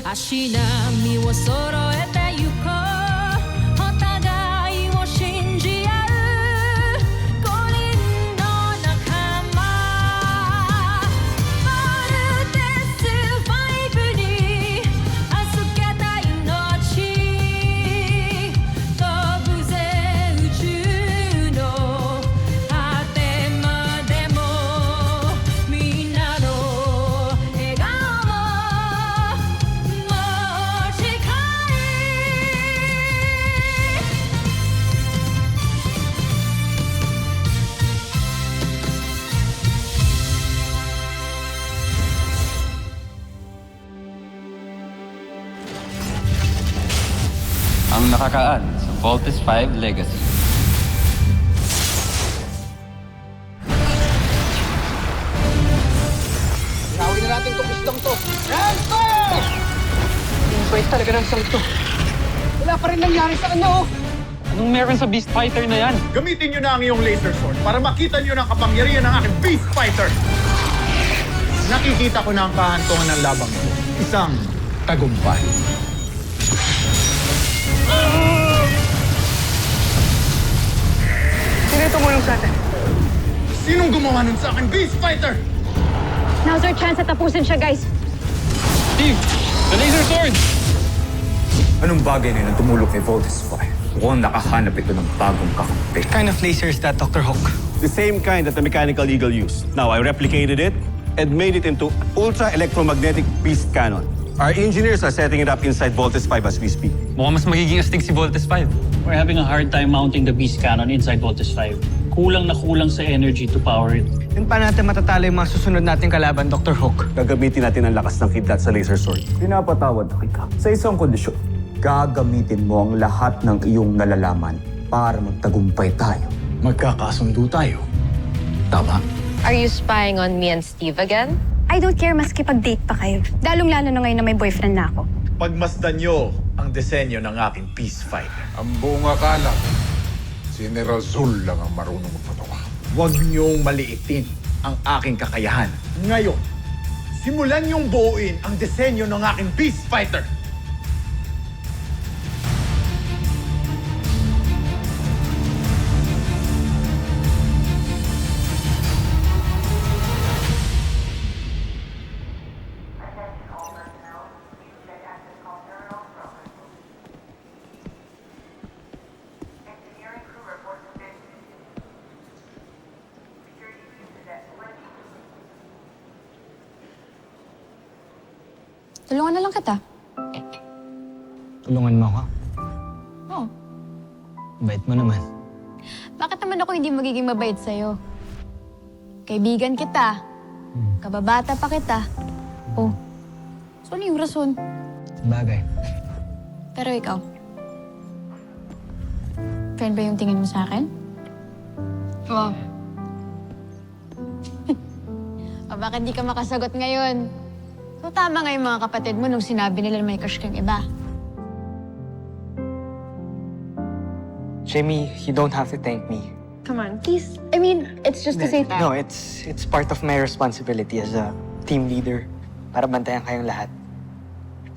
足並みを揃えてゆこうお互いを信じ合う五人の仲間バルテス5に預けた命飛ぶぜ宇宙の果てまでもみんなの笑顔も持ち帰Ang nakakaan sa Voltes 5 Legacy. Gawin na natin itong islang to. Transfer! Invite talaga ng isang to. Wala pa rin nangyari sa kanya, oh. Anong meron sa Beast Fighter na yan? Gamitin nyo na ang iyong laser sword para makita nyo ng kapangyarihan ng aking Beast Fighter! Nakikita ko na ang kahantungan ng labang ito. Isang tagumpay. Sino yung tumulong sa atin? Sinong gumawa nun sa aking Beast Fighter? Now's our chance at tapusin siya, guys. Steve! The laser sword! Anong bagay na yun ang tumulong kay Voltes 5? Mukhang nakahanap ito ng bagong kakampi. What kind of laser is that, Dr. Hawk? The same kind that the Mechanical Eagle used. Now, I replicated it and made it into ultra-electromagnetic beast cannon. Our engineers are setting it up inside Voltes 5 as we speak. Mukhang mas magiging astig si Voltes 5. We're having a hard time mounting the beast cannon inside Voltes 5. Kulang na kulang sa energy to power it. Yun pa natin matatalo yung mga susunod nating kalaban, Dr. Hawk. Gagamitin natin ang lakas ng kidlat sa laser sword. Pinapatawad na kita sa isang kondisyon. Gagamitin mo ang lahat ng iyong nalalaman para magtagumpay tayo. Magkakasundo tayo. Tama? Are you spying on me and Steve again? I don't care maski pag-date pa kayo. Lalong-lalo na ngayon na may boyfriend na ako. Pagmasdan nyo ang disenyo ng aking Beast Fighter. Ang buong akala, si General Zul lang ang marunong magpatawa. Huwag niyong maliitin ang aking kakayahan. Ngayon, simulan niyong buuin ang disenyo ng aking Beast Fighter. Tulungan na lang kita. Tulungan mo ako. Oo. Bait mo naman. Bakit naman ako hindi magiging mabait sa'yo? Kaibigan kita. Kababata pa kita. Oh. So ano yung rason? Sabagay. Pero ikaw, friend ba yung tingin mo sa akin? Oo. O bakit di ka makasagot ngayon? So tama nga yung mga kapatid mo nung sinabi nila na may crush kang iba. Jamie, you don't have to thank me. Come on, please. I mean, it's just to say that. No, it's part of my responsibility as a team leader para bantayan kayong lahat.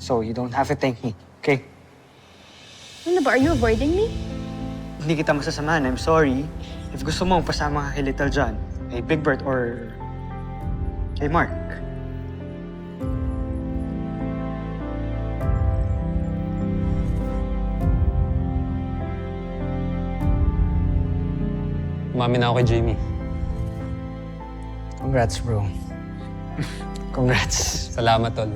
So you don't have to thank me, okay? Ano ba? Are you avoiding me? Hindi kita masasamahan. I'm sorry. If gusto mo, pasama ka kay Little John, kay Big Bird, or kay Mark. Umami na ako kay Jamie. Congrats, bro. Congrats. Salamat, tol.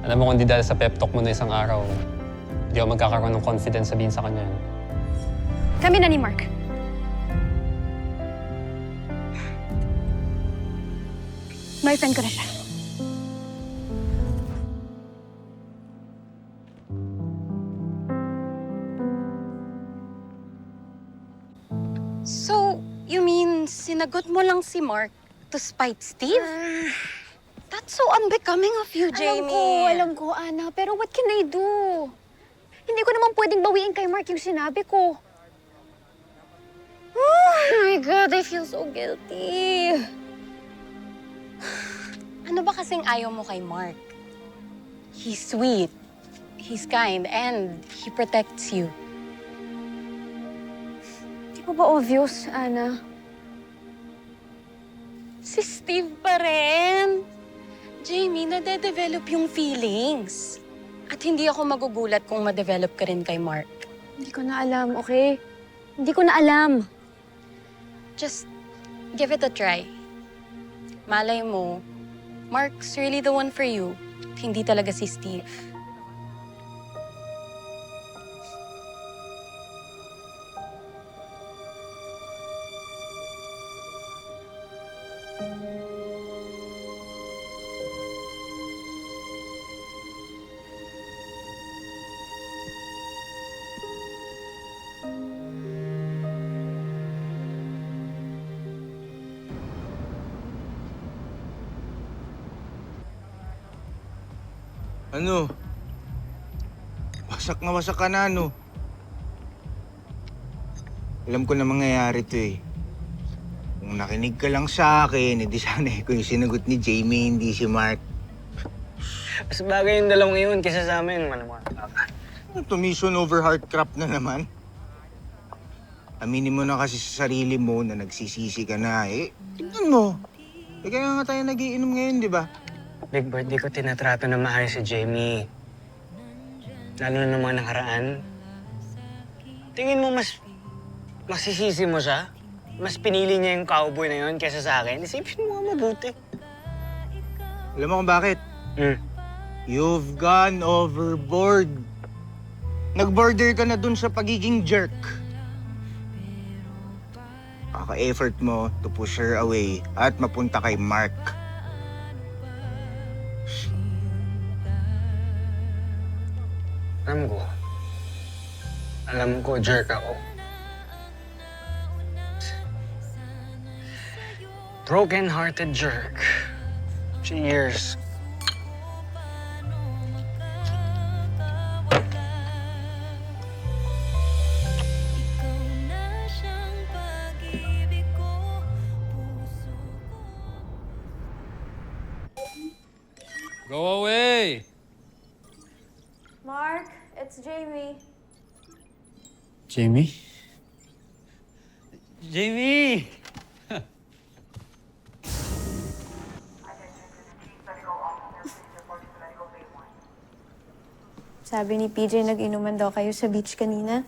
Alam mo, kung di dahil sa pep talk mo na isang araw, hindi ako magkakaroon ng confidence sabihin sa kanya. Kami na ni Mark. Boyfriend ko na siya. So, you mean sinagot mo lang si Mark to spite Steve? That's so unbecoming of you, Jamie. Alam ko, Ana. Pero what can I do? Hindi ko naman pwedeng bawiin kay Mark yung sinabi ko. Oh my God, I feel so guilty. Ano ba kasing ayaw mo kay Mark? He's sweet, he's kind, and he protects you. Di ba obvious, Ana? Si Steve pa rin. Jamie, nade-develop yung feelings. At hindi ako magugulat kung ma-develop ka rin kay Mark. Hindi ko na alam, okay? Hindi ko na alam. Just give it a try. Malay mo, Mark's really the one for you. Hindi talaga si Steve. Ano? Wasak ka na, ano? Alam ko na mangyayari to eh. Kung nakinig ka lang sa akin, edi sana ko yung sinagot ni Jamie, hindi si Mark. Mas bagay yung dalawang yun kaysa sa amin, mga Mission over heartcrap na naman. Aminin mo na kasi sa sarili mo na nagsisisi ka na eh. Tignan mo. Kaya nga tayo nagiinom ngayon, di ba? Big Bird, di ko tinatrato na maayos si Jamie. Lalo na ng mga nakaraan. Tingin mo mas masisisi mo siya? Mas pinili niya yung cowboy na yun kaysa sa akin? Isipin mo nga mabuti. Alam mo kung bakit? You've gone overboard. Nag-border ka na dun sa pagiging jerk. Kaka-effort mo to push her away at mapunta kay Mark. Alam ko, jerk ako. Broken-hearted jerk. Cheers. Go away! Mark, it's Jamie. Jamie? Jamie! Sabi ni PJ, nag-inuman daw kayo sa beach kanina.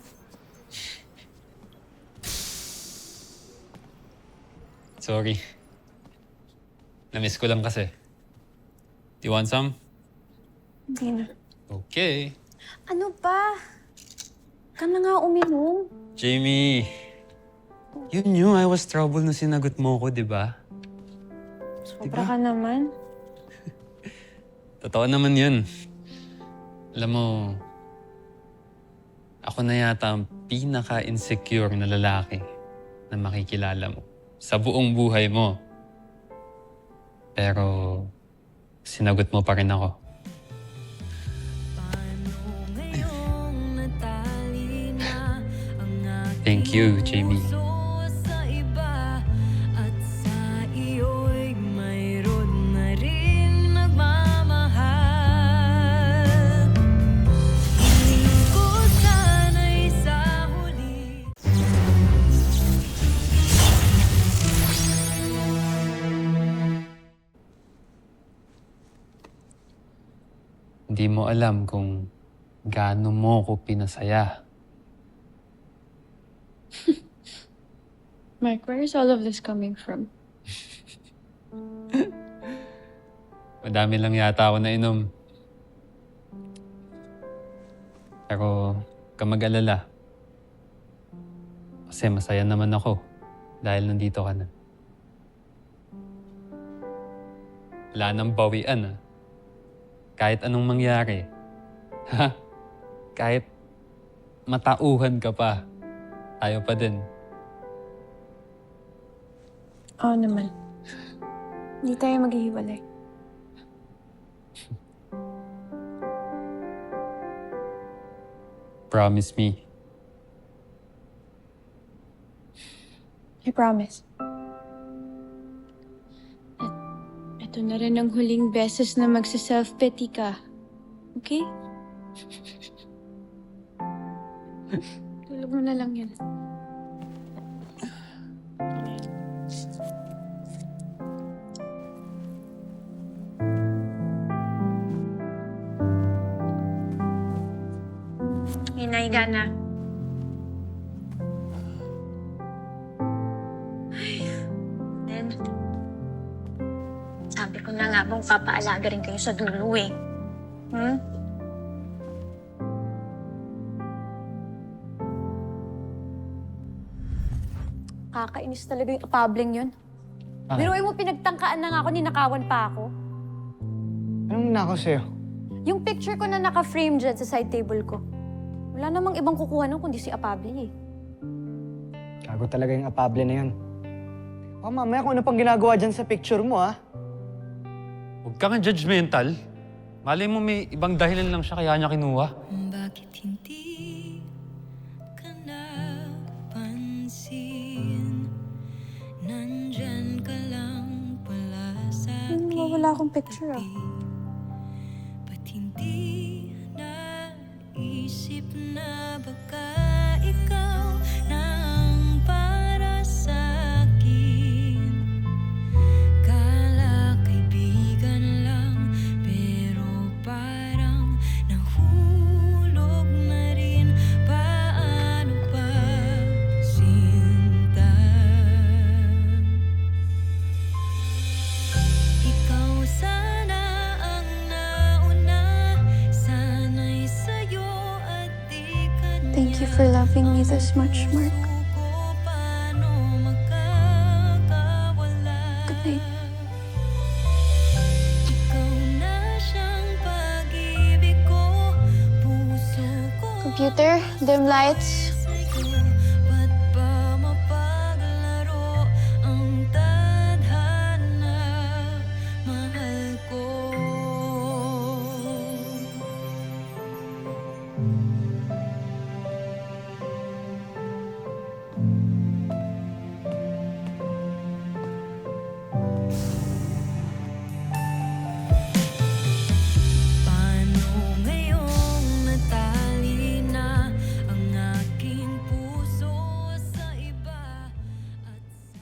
Sorry. Na-miss ko lang kasi. Do you want some? Hindi na. Okay. Ano ba? Ka na nga uminom. Jamie, you knew I was trouble nung sinagot mo ko, di ba? Sobra ka naman. Totoo naman yun. Alam mo, ako na yata ang pinaka-insecure na lalaki na makikilala mo sa buong buhay mo. Pero, sinagot mo pa rin ako. Thank you, Jamie. Hindi mo alam kung gaano mo ko pinasaya. Mark, where is all of this coming from? Madami lang yata ako nainom. Pero, ka mag-alala. Kasi masaya naman ako dahil nandito ka na. Wala nang bawian, ah. Kahit anong mangyari. Ha? Kahit matauhan ka pa, tayo pa din. Oo naman. Hindi tayo maghihiwalay. Promise me. I promise. At ito na rin ang huling beses na magsa-self-pity ka. Okay? Tulog mo na lang yan. Hinaiga na. Then, sabi ko na nga bang papaalaga rin kayo sa dulo eh. Hmm? Kakainis talaga yung apabling yun. Biruin mo, pinagtangkaan na nga ako, ninakawan pa ako. Anong nakaw sa'yo? Yung picture ko na naka-frame dyan sa side table ko. Wala namang ibang kukuha nun kundi si Apable eh. Gago talaga yung apable na yun. Oh, mamaya kung ano pang ginagawa dyan sa picture mo, ha? Huwag ka nga judgmental. Malay mo may ibang dahilan lang siya kaya niya kinuha. Bakit hindi ka napansin? Nandyan ka lang pala sa akin. Wala akong picture ah. Ba't hindi naisip na baka ikaw na ang para sa akin? Kala kaibigan lang, pero parang nahulog na rin. Paano pa sinta? Ikaw sana ang nauna, sana'y sa'yo at di ka na. Thank you for loving me this much, Mark. Paano makakawala? Good night. Ikaw na siyang pag-ibig ko, puso ko Computer, dim lights. sa'yo. Ba't ba mapaglaro ang tadhana? Mahal ko. Paano ngayong natali na ang aking puso sa iba at sa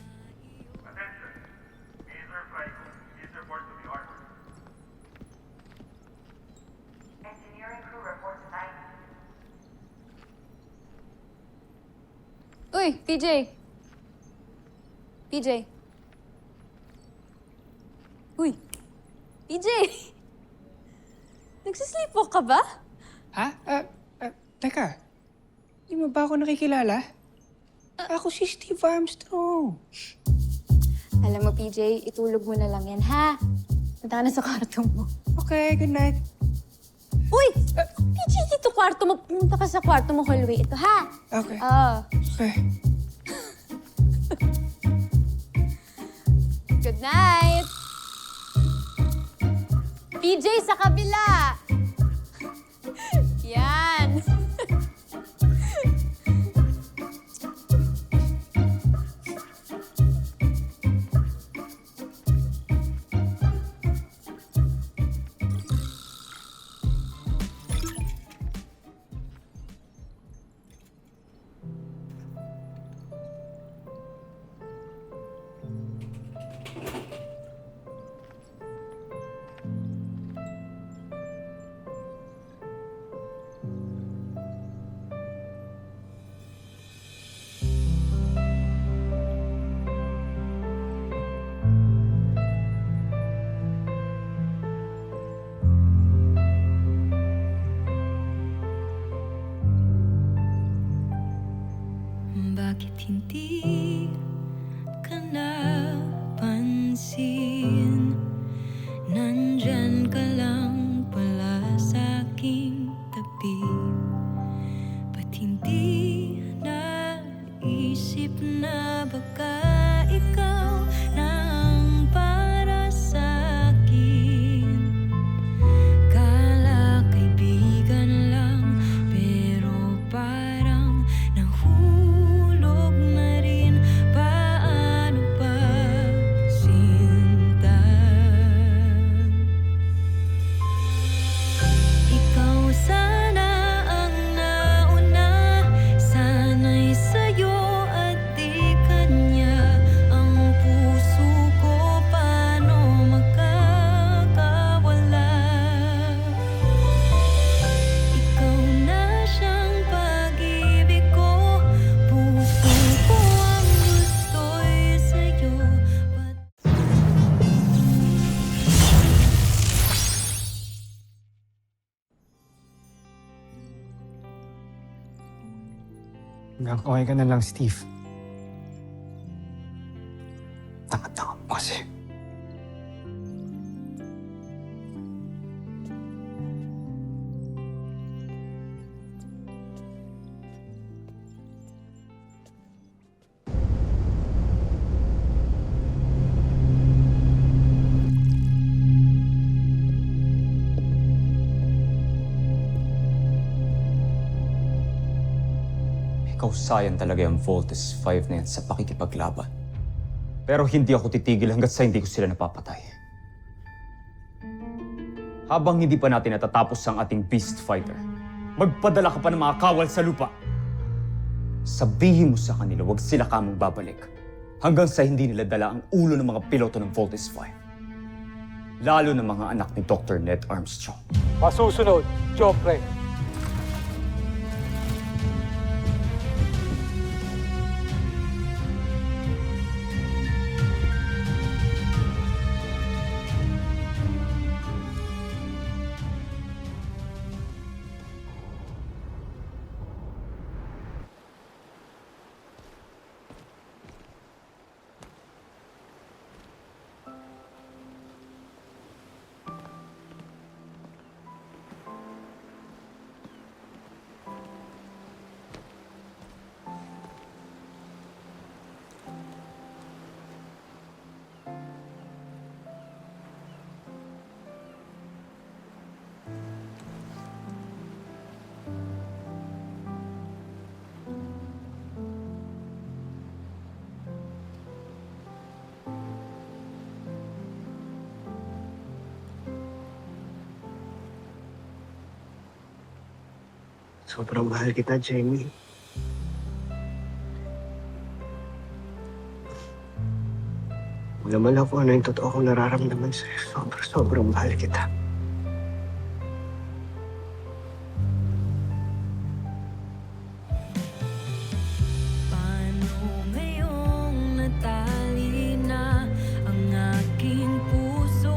Uy, PJ. PJ. Uy. PJ. Nagsisleepwalk ka ba? Ha? Teka. Di mo ba ako nakikilala? Ako si Steve Armstrong. Alam mo, PJ, itulog mo na lang yan, ha? Punta ka na sa kwarto mo. Okay, good night. Uy! PJ, dito kwarto mo. Pumunta ka sa kwarto mo, hallway. Ito, ha? Okay. Oo. Okay. Good night! PJ, sa kabila! Yan! Bakit hindi ka napansin? Nandyan ka lang pala sa aking tabi. Ba't hindi naisip na baka ikaw na ang para sa akin? Kala kaibigan lang, pero parang nahulog na rin. Hanggang okay ka na lang, Steve. Tanga-tanga mo kasi. Kausayan talaga yung Voltes 5 na yan sa pakikipaglaban. Pero hindi ako titigil hanggat sa hindi ko sila napapatay. Habang hindi pa natin natatapos ang ating Beast Fighter, magpadala ka pa ng mga kawal sa lupa. Sabihin mo sa kanila huwag sila kamong babalik hanggang sa hindi nila dala ang ulo ng mga piloto ng Voltes 5. Lalo ng mga anak ni Dr. Ned Armstrong. Masusunod, Joffrey. Sobrang mahal kita, Jamie. Alam mo lang kung ano yung totoo kong nararamdaman sa'yo. Sobrang mahal kita. Paano ngayong natali na ang aking puso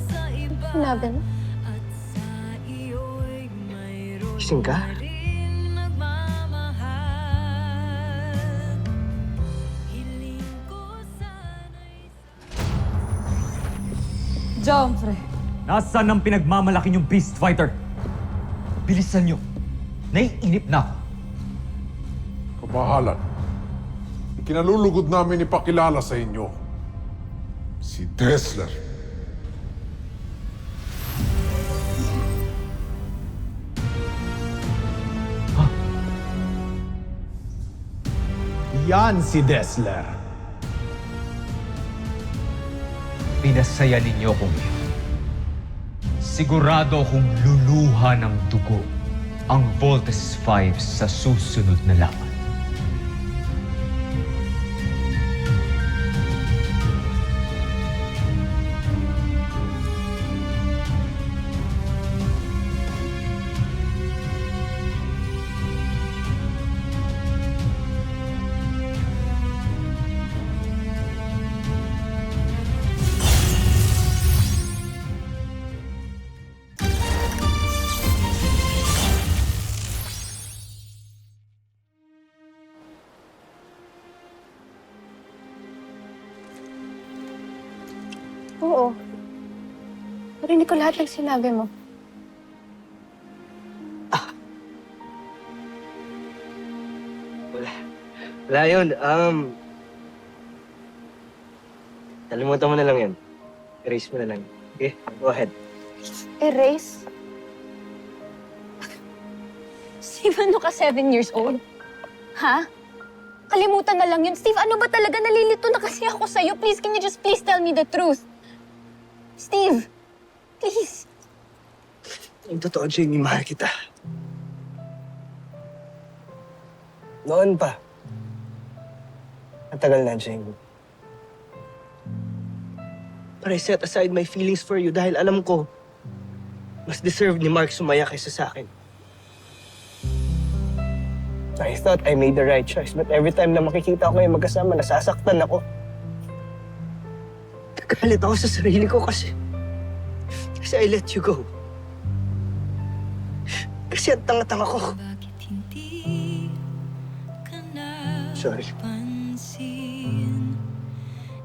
sa iba? Sinabi mo? At sa iyo'y mayroon Gising ka? ring nagmamahal. Hiling ko sana'y Joffrey. Nasaan ang pinagmamalaki niyong Beast Fighter? Bilisan niyo. Naiinip na ako. Kabahalan, ikinalulugod namin ipakilala sa inyo si Dessler. Yan si Dessler. Pinasaya ninyo kong yun. Sigurado kong luluha ng dugo ang Voltes 5 sa susunod na laban. Oo. Narinig ko lahat ng sinabi mo. Wala yun. Kalimutan mo na lang yun. Erase mo na lang. Okay? Go ahead. Erase? Steve, ano ka 7 years old? Ha? Kalimutan na lang yun. Steve, ano ba talaga? Nalilito na kasi ako sa'yo. Please, can you just please tell me the truth? Steve, please. Ang totoo, Jamie, mahal kita. Noon pa. Matagal na, Jamie. But I set aside my feelings for you dahil alam ko, mas deserve ni Mark sumaya kaysa sa akin. I thought I made the right choice, but every time na makikita ko kayo magkasama, nasasaktan ako. Nagalit ako sa sarili ko kasi I let you go. Kasi ang tanga-tanga ko. bakit hindi ka Sorry. pansin.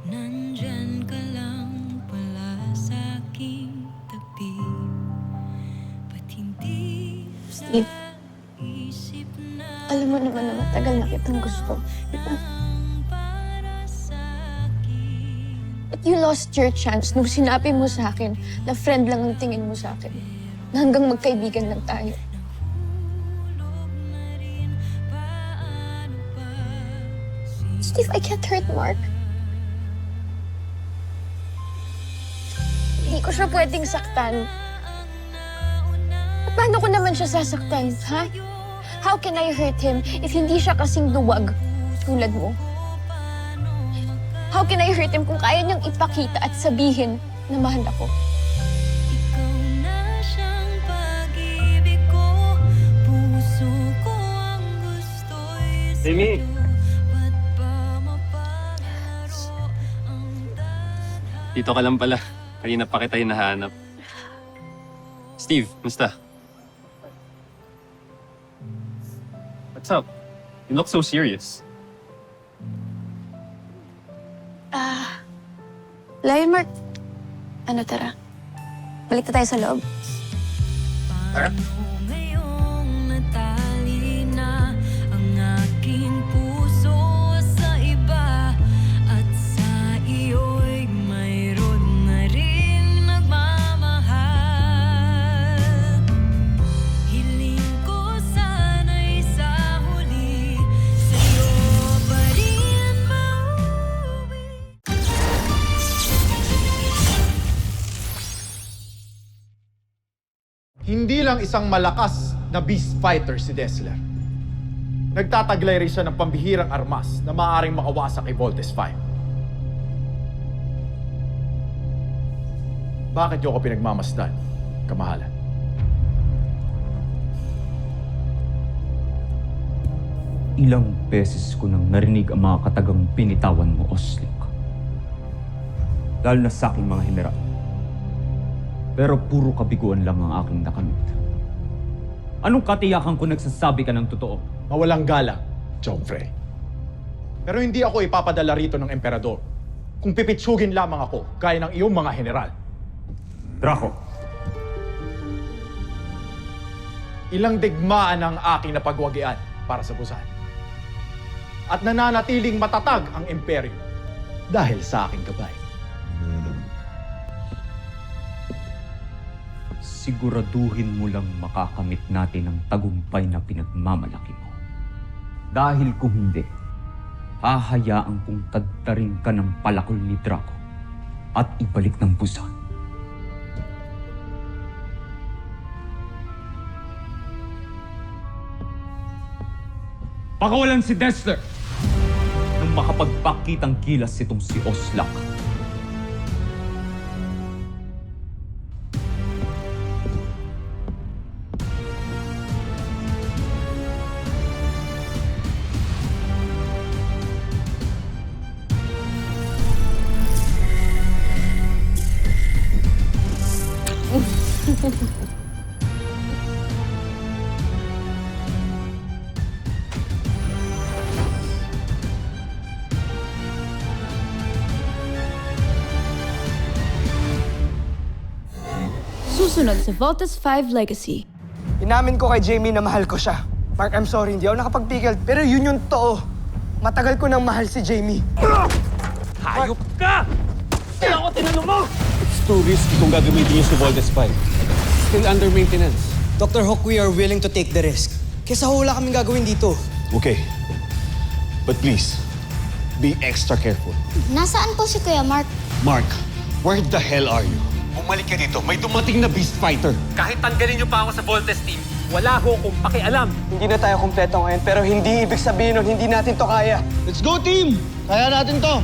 Nandyan ka lang pala sa aking tabi. Ba't hindi Steve, isip na alam mo naman na matagal na kitang gusto. Diba? para sa akin? But you lost your chance nung sinabi mo sa akin na friend lang ang tingin mo sa akin. Na hanggang magkaibigan lang tayo. Steve, I can't hurt Mark. Hindi ko siya pwedeng saktan. At paano ko naman siya sasaktan, ha? How can I hurt him if hindi siya kasing duwag tulad mo? How can I hurt him kung kaya niyang ipakita at sabihin na mahal ako? Ikaw na siyang pag-ibig ko, puso ko ang gusto'y sa'yo. Jamie! Ba't ba mapaparo ang Dito ka lang pala. Kanina pa kita hinahanap. Steve, musta? What's up? You look so serious. Lion Mark, ano tara? Balik na tayo sa loob. ngayong natali na ang aking puso sa iba at sa iyo'y mayroon na rin nagmamahal. Hiling ko sana'y sa huli sa'yo pa rin mauwi. Hindi lang isang malakas na beast fighter si Dessler. Nagtataglay rin siya ng pambihirang armas na maaaring makawasak kay Voltes 5. Bakit niyo ako pinagmamasdan, kamahalan? Ilang beses ko nang narinig ang mga katagang binitawan mo, Oslik. Lalo na sa aking mga general. Pero puro kabiguan lang ang aking nakamit. Anong katiyakan ko nagsasabi ka ng totoo? Mawalang galang, John Frey. Pero hindi ako ipapadala rito ng emperador kung pipitsugin lamang ako gaya ng iyong mga general. Draco, Ilang digmaan ang aking napagwagian para sa Busan. At nananatiling matatag ang imperyo dahil sa aking gabay. siguraduhin mo lang makakamit natin ang tagumpay na pinagmamalaki mo. Dahil kung hindi, hahayaan kong tadtarin ka ng palakol ni Draco at ibalik ng Busan. Pakawalan si Dessler nang makapagpakitang kilas itong si Oslak. Susunod sa Voltes 5 Legacy. Inamin ko kay Jamie na mahal ko siya. Mark, I'm sorry, hindi ako nakapagpigil. Pero yun yung totoo. Matagal ko nang mahal si Jamie. Hayop ka! Kaya ako tinanong mo! It's too risky kung gagamitin niyo si Voltes 5. Still under maintenance. Dr. Hawk, we are willing to take the risk. Kesa wala kaming gagawin dito. Okay. But please, be extra careful. Nasaan po si Kuya Mark? Mark, where the hell are you? Bumalik ka dito. May dumating na beast fighter. Kahit tanggalin niyo pa ako sa Voltes team, wala ho akong pakialam. Hindi na tayo kumpleto ngayon, pero hindi ibig sabihin nun hindi natin to kaya. Let's go, team! Kaya natin to!